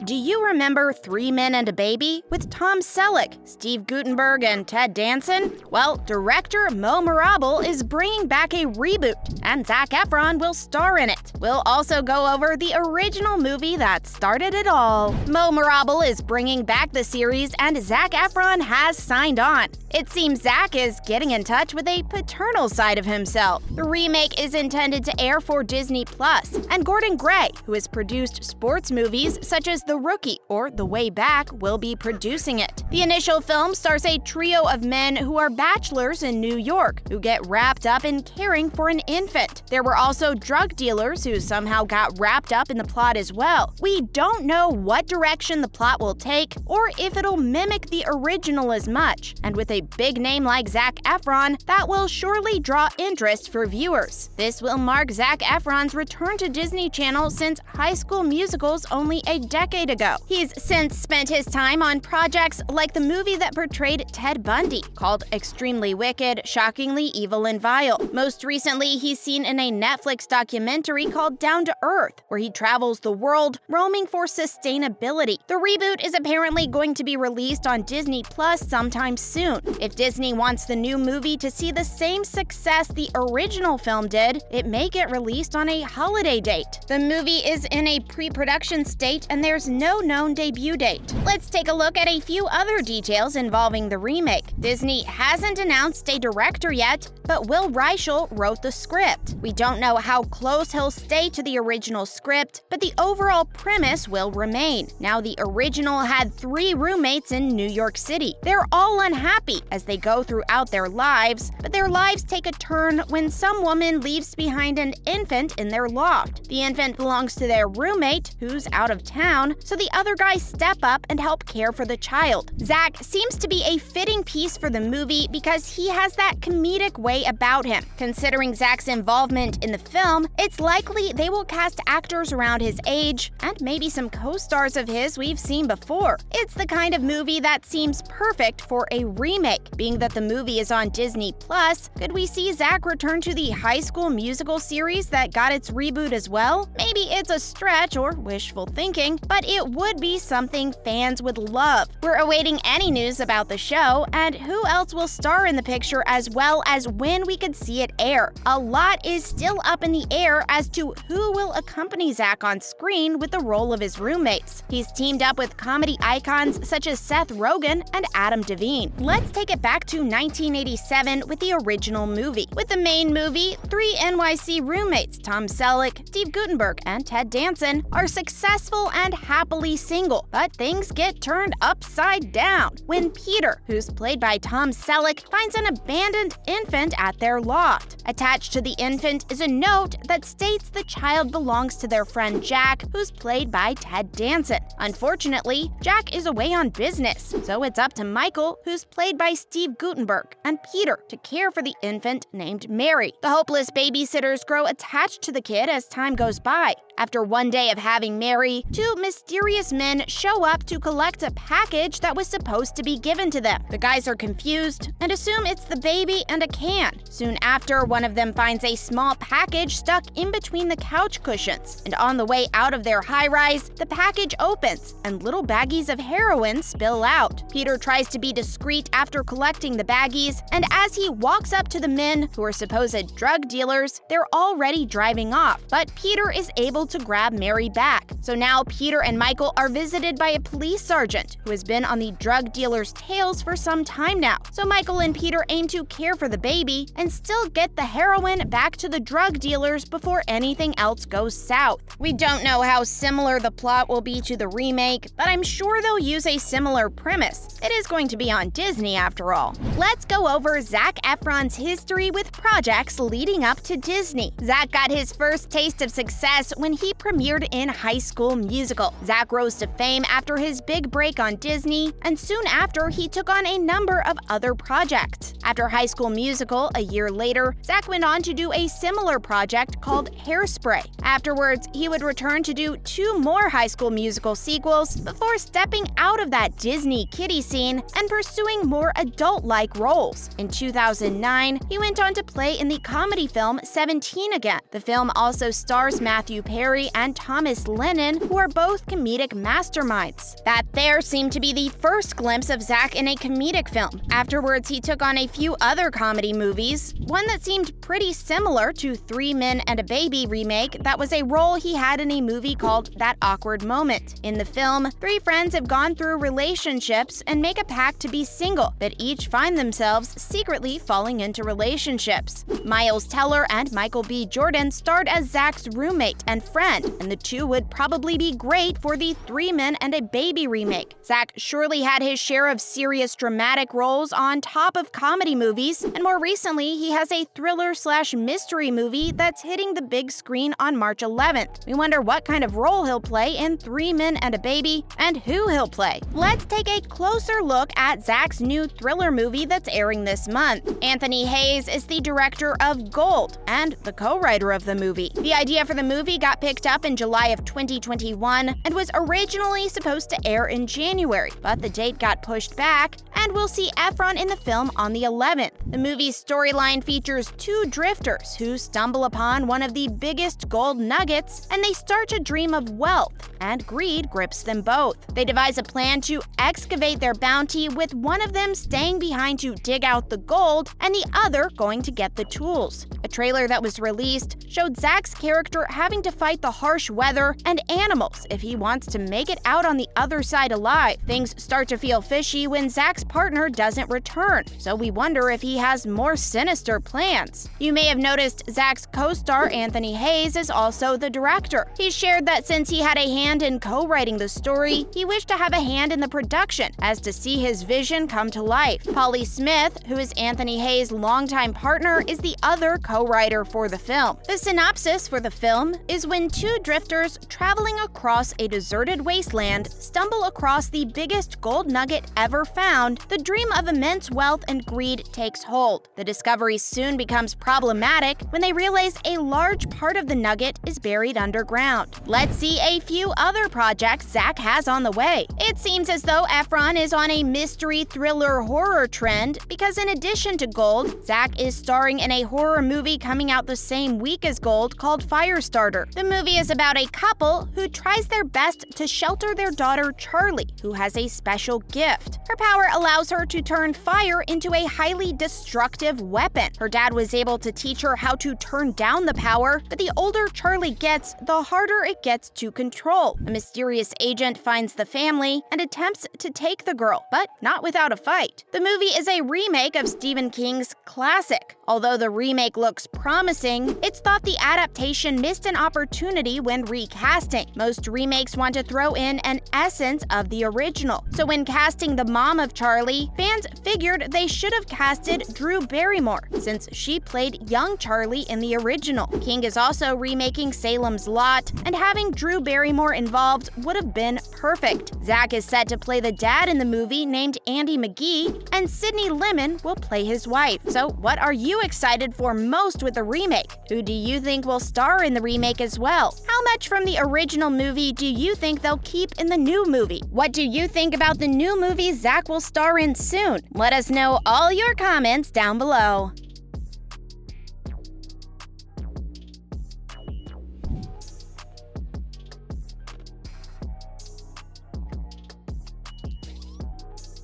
Do you remember 3 Men and a Baby with Tom Selleck, Steve Guttenberg, and Ted Danson? Well, director Mo Mirabel is bringing back a reboot, and Zac Efron will star in it. We'll also go over the original movie that started it all. Mo Mirabel is bringing back the series, and Zac Efron has signed on. It seems Zac is getting in touch with a paternal side of himself. The remake is intended to air for Disney+, and Gordon Gray, who has produced sports movies such as The Rookie or The Way Back, will be producing it. The initial film stars a trio of men who are bachelors in New York who get wrapped up in caring for an infant. There were also drug dealers who somehow got wrapped up in the plot as well. We don't know what direction the plot will take or if it'll mimic the original as much, and with a big name like Zac Efron, that will surely draw interest for viewers. This will mark Zac Efron's return to Disney Channel since High School Musical's only a decade ago. He's since spent his time on projects like the movie that portrayed Ted Bundy, called Extremely Wicked, Shockingly Evil and Vile. Most recently, he's seen in a Netflix documentary called Down to Earth, where he travels the world roaming for sustainability. The reboot is apparently going to be released on Disney Plus sometime soon. If Disney wants the new movie to see the same success the original film did, it may get released on a holiday date. The movie is in a pre-production state and there's no known debut date. Let's take a look at a few other details involving the remake. Disney hasn't announced a director yet, but Will Reichel wrote the script. We don't know how close he'll stay to the original script, but the overall premise will remain. Now, the original had 3 roommates in New York City. They're all unhappy as they go throughout their lives, but their lives take a turn when some woman leaves behind an infant in their loft. The infant belongs to their roommate, who's out of town, so the other guys step up and help care for the child. Zac seems to be a fitting piece for the movie because he has that comedic way about him. Considering Zac's involvement in the film, it's likely they will cast actors around his age and maybe some co-stars of his we've seen before. It's the kind of movie that seems perfect for a remake. Being that the movie is on Disney Plus, could we see Zac return to the High School Musical series that got its reboot as well? Maybe it's a stretch or wishful thinking, but it would be something fans would love. We're awaiting any news about the show and who else will star in the picture, as well as when we could see it air. A lot is still up in the air as to who will accompany Zac on screen with the role of his roommates. He's teamed up with comedy icons such as Seth Rogen and Adam Devine. Let's take it back to 1987 with the original movie. With the main movie, 3 NYC roommates, Tom Selleck, Steve Guttenberg, and Ted Danson, are successful and happily single, but things get turned upside down when Peter, who's played by Tom Selleck, finds an abandoned infant at their loft. Attached to the infant is a note that states the child belongs to their friend Jack, who's played by Ted Danson. Unfortunately, Jack is away on business, so it's up to Michael, who's played by Steve Guttenberg, and Peter to care for the infant named Mary. The hopeless babysitters grow attached to the kid as time goes by. After one day of having Mary, 2 mysterious men show up to collect a package that was supposed to be given to them. The guys are confused and assume it's the baby and a can. Soon after, one of them finds a small package stuck in between the couch cushions, and on the way out of their high-rise, the package opens and little baggies of heroin spill out. Peter tries to be discreet after collecting the baggies, and as he walks up to the men, who are supposed drug dealers, they're already driving off, but Peter is able to grab Mary back. So now Peter and Michael are visited by a police sergeant who has been on the drug dealer's tails for some time now. So Michael and Peter aim to care for the baby and still get the heroin back to the drug dealers before anything else goes south. We don't know how similar the plot will be to the remake, but I'm sure they'll use a similar premise. It is going to be on Disney after all. Let's go over Zac Efron's history with projects leading up to Disney. Zac got his first taste of success when he premiered in High School Musical. Zac rose to fame after his big break on Disney, and soon after he took on a number of other projects. After High School Musical, a year later, Zac Zac went on to do a similar project called Hairspray. Afterwards, he would return to do 2 more High School Musical sequels before stepping out of that Disney kiddie scene and pursuing more adult-like roles. In 2009, he went on to play in the comedy film 17 again. The film also stars Matthew Perry and Thomas Lennon, who are both comedic masterminds. That there seemed to be the first glimpse of Zac in a comedic film. Afterwards, he took on a few other comedy movies. One that seemed pretty similar to 3 Men and a Baby Remake, that was a role he had in a movie called That Awkward Moment. In the film, 3 friends have gone through relationships and make a pact to be single, but each find themselves secretly falling into relationships. Miles Teller and Michael B. Jordan starred as Zac's roommate and friend, and the two would probably be great for the 3 Men and a Baby remake. Zac surely had his share of serious dramatic roles on top of comedy movies, and more recently, he has a thriller/mystery movie that's hitting the big screen on March 11th. We wonder what kind of role he'll play in 3 Men and a Baby, and who he'll play. Let's take a closer look at Zac's new thriller movie that's airing this month. Anthony Hayes is the director of Gold and the co-writer of the movie. The idea for the movie got picked up in July of 2021 and was originally supposed to air in January, but the date got pushed back, and we'll see Efron in the film on the 11th. The movie's storyline features 2 drifters who stumble upon one of the biggest gold nuggets, and they start to dream of wealth, and greed grips them both. They devise a plan to excavate their bounty, with one of them staying behind to dig out the gold and the other going to get the tools. A trailer that was released showed Zac's character having to fight the harsh weather and animals if he wants to make it out on the other side alive. Things start to feel fishy when Zac's partner doesn't return, so we wonder if he has more sinister plans. You may have noticed Zac's co-star Anthony Hayes is also the director. He shared that since he had a hand in co-writing the story, he wished to have a hand in the production, as to see his vision come to life. Polly Smith, who is Anthony Hayes' longtime partner, is the other co-writer for the film. The synopsis for the film is when 2 drifters traveling across a deserted wasteland stumble across the biggest gold nugget ever found, the dream of immense wealth and greed takes hold. The discovery soon becomes problematic when they realize a large part of the nugget is buried underground. Let's see a few other projects Zac has on the way. It seems as though Efron is on a mystery thriller horror trend, because in addition to Gold, Zac is starring in a horror movie coming out the same week as Gold called Firestarter. The movie is about a couple who tries their best to shelter their daughter Charlie, who has a special gift. Her power allows her to turn fire into a highly destructive weapon. Her dad was able to teach her how to turn down the power, but the older Charlie gets, the harder it gets to control. A mysterious agent finds the family and attempts to take the girl, but not without a fight. The movie is a remake of Stephen King's classic. Although the remake looks promising, it's thought the adaptation missed an opportunity when recasting. Most remakes want to throw in an essence of the original. So when casting the mom of Charlie, fans figured they should have casted Drew Barrymore, since she played young Charlie in the original. King is also remaking Salem's Lot, and having Drew Barrymore involved would have been perfect. Zac is set to play the dad in the movie, named Andy McGee, and Sydney Lemon will play his wife. So what are you excited for most with the remake? Who do you think will star in the remake as well? How much from the original movie do you think they'll keep in the new movie? What do you think about the new movie Zac will star in soon? Let us know all your comments down below.